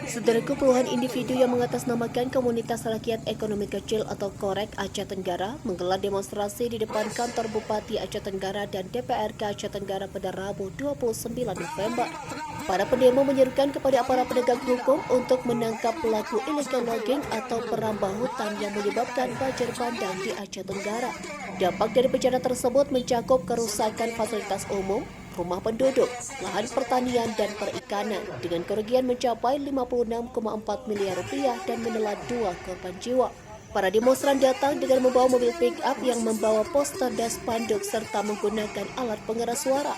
Saudaraku, puluhan individu yang mengatasnamakan Komunitas Rakyat Ekonomi Kecil atau KOREK Aceh Tenggara menggelar demonstrasi di depan kantor Bupati Aceh Tenggara dan DPRK Aceh Tenggara pada Rabu 29 November. Para pendemo menyerukan kepada aparat penegak hukum untuk menangkap pelaku illegal logging atau perambah hutan yang menyebabkan banjir bandang di Aceh Tenggara. Dampak dari bencana tersebut mencakup kerusakan fasilitas umum, rumah penduduk, lahan pertanian dan perikanan dengan kerugian mencapai 56,4 miliar rupiah dan menelan 2 korban jiwa. Para demonstran datang dengan membawa mobil pick-up yang membawa poster dan spanduk serta menggunakan alat pengeras suara.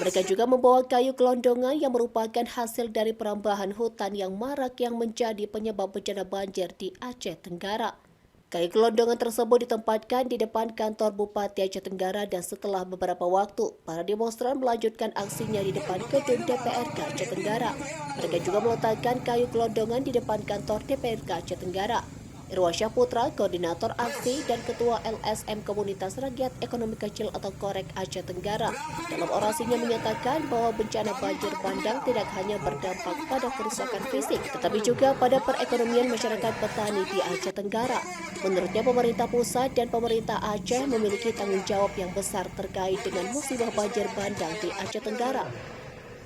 Mereka juga membawa kayu gelondongan yang merupakan hasil dari perambahan hutan yang marak yang menjadi penyebab bencana banjir di Aceh Tenggara. Kayu gelondongan tersebut ditempatkan di depan kantor Bupati Aceh Tenggara dan setelah beberapa waktu, para demonstran melanjutkan aksinya di depan gedung DPRK Aceh Tenggara. Mereka juga meletakkan kayu gelondongan di depan kantor DPRK Aceh Tenggara. Irwansyah Putra, Koordinator Aksi dan Ketua LSM Komunitas Rakyat Ekonomi Kecil atau KOREK Aceh Tenggara, dalam orasinya menyatakan bahwa bencana banjir bandang tidak hanya berdampak pada kerusakan fisik, tetapi juga pada perekonomian masyarakat petani di Aceh Tenggara. Menurutnya, pemerintah pusat dan pemerintah Aceh memiliki tanggung jawab yang besar terkait dengan musibah banjir bandang di Aceh Tenggara.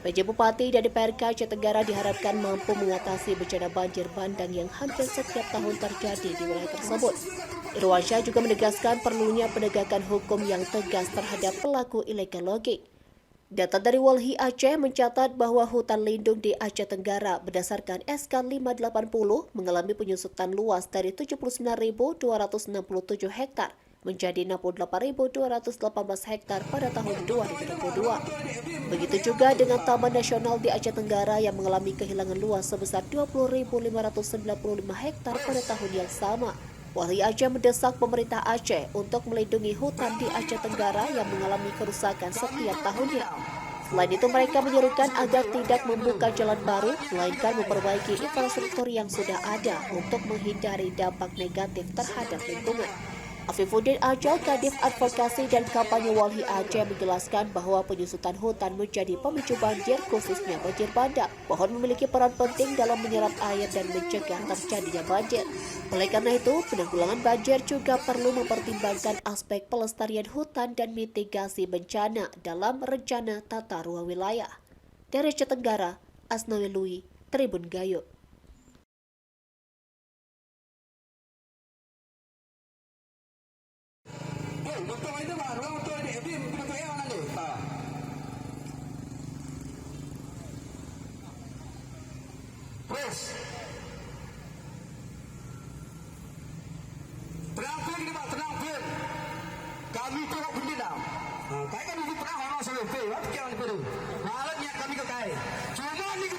PJ Bupati dan DPRK Aceh Tenggara diharapkan mampu mengatasi bencana banjir bandang yang hampir setiap tahun terjadi di wilayah tersebut. Irwansyah juga menegaskan perlunya penegakan hukum yang tegas terhadap pelaku illegal logging. Data dari Walhi Aceh mencatat bahwa hutan lindung di Aceh Tenggara berdasarkan SK 580 mengalami penyusutan luas dari 79.267 hektar menjadi 68.218 hektar pada tahun 2022. Begitu juga dengan Taman Nasional di Aceh Tenggara yang mengalami kehilangan luas sebesar 20.595 hektar pada tahun yang sama. Walhi Aceh mendesak pemerintah Aceh untuk melindungi hutan di Aceh Tenggara yang mengalami kerusakan setiap tahunnya. Selain itu, mereka menyerukan agar tidak membuka jalan baru, melainkan memperbaiki infrastruktur yang sudah ada untuk menghindari dampak negatif terhadap lingkungan. Afifuddin Ajal, Kadif Advokasi dan Kampanye Walhi Aceh menjelaskan bahwa penyusutan hutan menjadi pemicu banjir, khususnya banjir bandang. Pohon memiliki peran penting dalam menyerap air dan mencegah terjadinya banjir. Oleh karena itu, penanggulangan banjir juga perlu mempertimbangkan aspek pelestarian hutan dan mitigasi bencana dalam rencana tata ruang wilayah. Dari Aceh Tenggara, Asnawi Lui, Tribun Gayo. Betul itu mah, ruang betul ini, betul yang mana tu? Terus, tenang pun ini mah, tenang pun. Kami tolak benda. Kaya kan dulu pernah orang sampai, apa kira ni perlu? Malam niat kami ke kaya. Cuma ni